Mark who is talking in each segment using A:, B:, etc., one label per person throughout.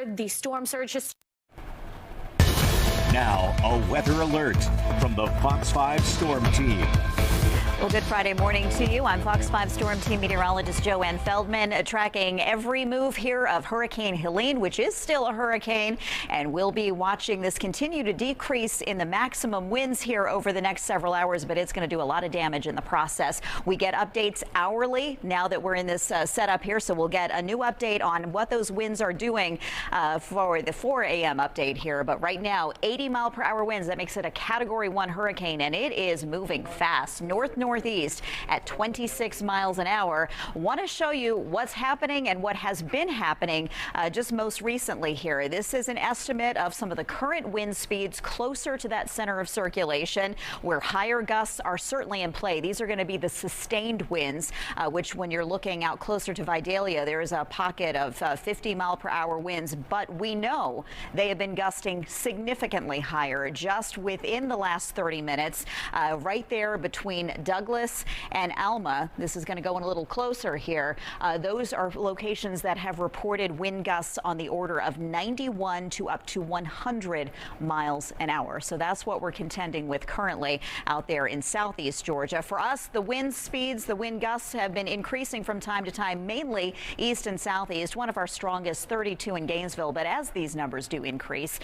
A: before the storm surge has.
B: Now, a weather alert from the Fox 5 Storm Team.
C: Well, good Friday morning to you. I'm Fox 5 Storm Team meteorologist Joanne Feldman, tracking every move here of Hurricane Helene, which is still a hurricane, and we'll be watching this continue to decrease in the maximum winds here over the next several hours, but it's going to do a lot of damage in the process. We get updates hourly now that we're in this setup here, so we'll get a new update on what those winds are doing for the 4 a.m. update here. But right now, 80-mile-per-hour winds. That makes it a Category 1 hurricane, and it is moving fast northeast at 26 miles an hour. Want to show you what's happening and what has been happening just most recently here. This is an estimate of some of the current wind speeds closer to that center of circulation, where higher gusts are certainly in play. These are going to be the sustained winds, which when you're looking out closer to Vidalia, there is a pocket of 50-mile-per-hour winds, but we know they have been gusting significantly higher just within the last 30 minutes, right there between Douglas and Alma. This is going to go in a little closer here. Those are locations that have reported wind gusts on the order of 91 to up to 100 miles an hour. So that's what we're contending with currently out there in southeast Georgia. For us, the wind speeds, the wind gusts have been increasing from time to time, mainly east and southeast. One of our strongest, 32 in Gainesville. But as these numbers do increase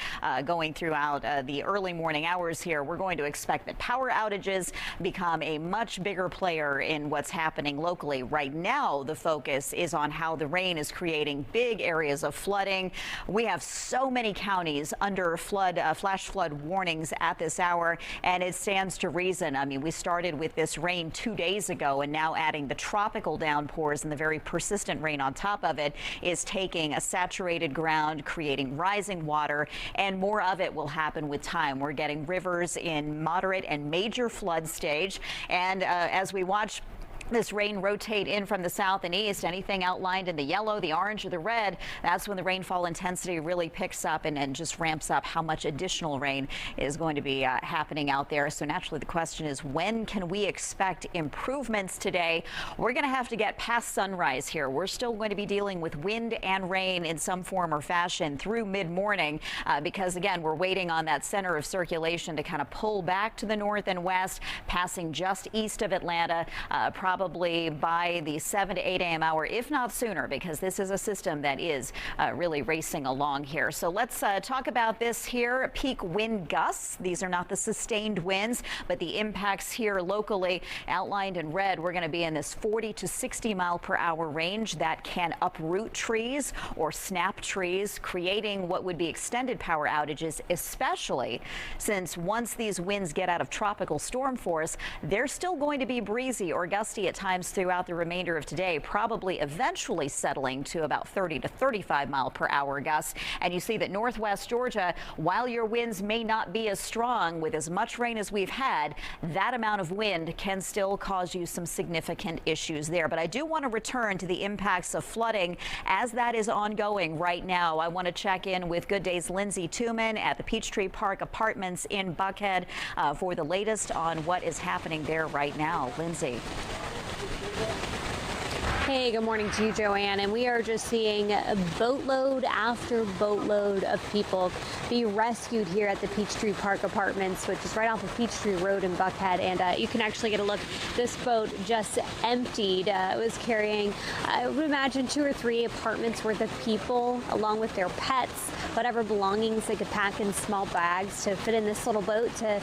C: going throughout the early morning hours here, we're going to expect that power outages become a much bigger player in what's happening locally. Right now, the focus is on how the rain is creating big areas of flooding. We have so many counties under flash flood warnings at this hour, and it stands to reason. I mean, we started with this rain 2 days ago, and now adding the tropical downpours and the very persistent rain on top of it is taking a saturated ground, creating rising water, and more of it will happen with time. We're getting rivers in moderate and major flood stage. And as we watch this rain rotate in from the south and east, anything outlined in the yellow, the orange, or the red, that's when the rainfall intensity really picks up and just ramps up how much additional rain is going to be happening out there. So naturally, the question is, when can we expect improvements today? We're going to have to get past sunrise here. We're still going to be dealing with wind and rain in some form or fashion through mid-morning because, again, we're waiting on that center of circulation to kind of pull back to the north and west, passing just east of Atlanta, probably by the 7 to 8 a.m. hour, if not sooner, because this is a system that is really racing along here. So let's talk about this here. Peak wind gusts. These are not the sustained winds, but the impacts here locally outlined in red. We're going to be in this 40 to 60 mile per hour range that can uproot trees or snap trees, creating what would be extended power outages, especially since once these winds get out of tropical storm force, they're still going to be breezy or gusty at times throughout the remainder of today, probably eventually settling to about 30 to 35 mile per hour gusts. And you see that northwest Georgia, while your winds may not be as strong with as much rain as we've had, that amount of wind can still cause you some significant issues there. But I do want to return to the impacts of flooding as that is ongoing right now. I want to check in with Good Day's Lindsay Tuman at the Peachtree Park Apartments in Buckhead for the latest on what is happening there right now. Lindsay.
D: Hey, good morning to you, Joanne. And we are just seeing a boatload after boatload of people be rescued here at the Peachtree Park Apartments, which is right off of Peachtree Road in Buckhead. And you can actually get a look. This boat just emptied. It was carrying, I would imagine, 2 or 3 apartments worth of people, along with their pets, whatever belongings they could pack in small bags to fit in this little boat to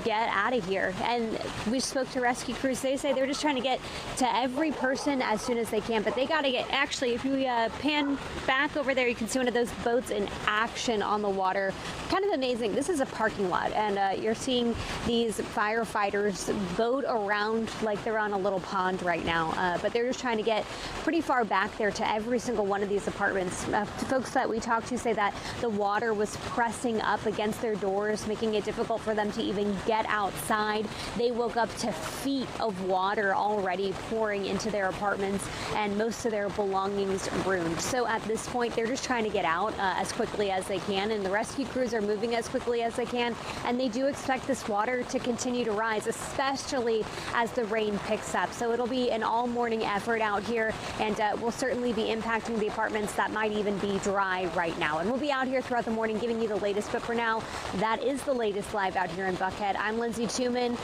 D: get out of here. And we spoke to rescue crews. They say they're just trying to get to every person as soon as they can, but they got to get, actually, if you pan back over there, you can see one of those boats in action on the water. Kind of amazing. This is a parking lot, and you're seeing these firefighters boat around like they're on a little pond right now, but they're just trying to get pretty far back there to every single one of these apartments. Folks that we talked to say that the water was pressing up against their doors, making it difficult for them to even get outside. They woke up to feet of water already pouring into their apartments and most of their belongings ruined. So at this point, they're just trying to get out as quickly as they can, and the rescue crews are moving as quickly as they can, and they do expect this water to continue to rise, especially as the rain picks up. So it'll be an all-morning effort out here, and will certainly be impacting the apartments that might even be dry right now. And we'll be out here throughout the morning giving you the latest, but for now, that is the latest live out here in Buckhead. I'm Lindsay Tuman.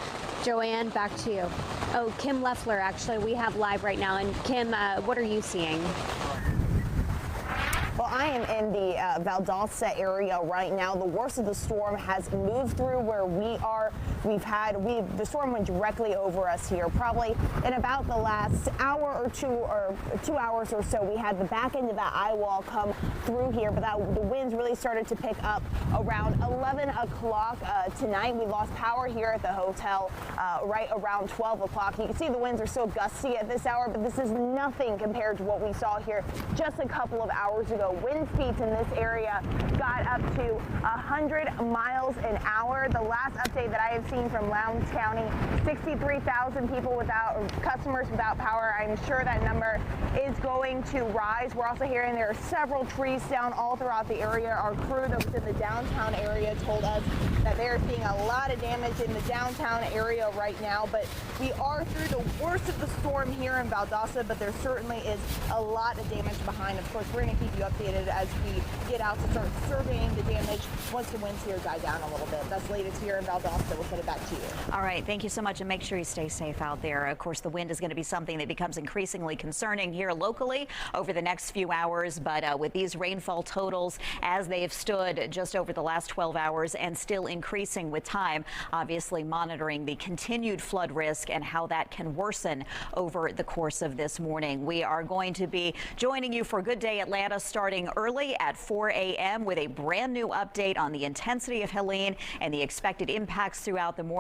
D: Joanne, back to you. Oh, Kim Leffler, actually, we have live right now. And Kim, what are you seeing?
A: Well, I am in the Valdosta area right now. The worst of the storm has moved through where we are. The storm went directly over us here. Probably in about the last hour or 2 hours or so, we had the back end of that eye wall come through here, but the winds really started to pick up around 11 o'clock tonight. We lost power here at the hotel right around 12 o'clock. You can see the winds are still gusty at this hour, but this is nothing compared to what we saw here just a couple of hours ago. Wind speeds in this area got up to 100 miles an hour. The last update that I have seen from Lowndes County, 63,000 customers without power. I'm sure that number is going to rise. We're also hearing there are several trees down all throughout the area. Our crew that was in the downtown area told us that they're seeing a lot of damage in the downtown area right now, but we are through the worst of the storm here in Valdosta, but there certainly is a lot of damage behind. Of course, we're going to keep you updated as we get out to start surveying the damage once the winds here die down a little bit. That's the latest here in Valdosta. We'll send it back to you.
C: All right, thank you so much, and make sure you stay safe out there. Of course, the wind is going to be something that becomes increasingly concerning here locally over the next few hours, but with these rainfall totals as they have stood just over the last 12 hours and still increasing with time, obviously monitoring the continued flood risk and how that can worsen over the course of this morning. We are going to be joining you for Good Day Atlanta starting early at 4 a.m. with a brand new update on the intensity of Helene and the expected impacts throughout the morning.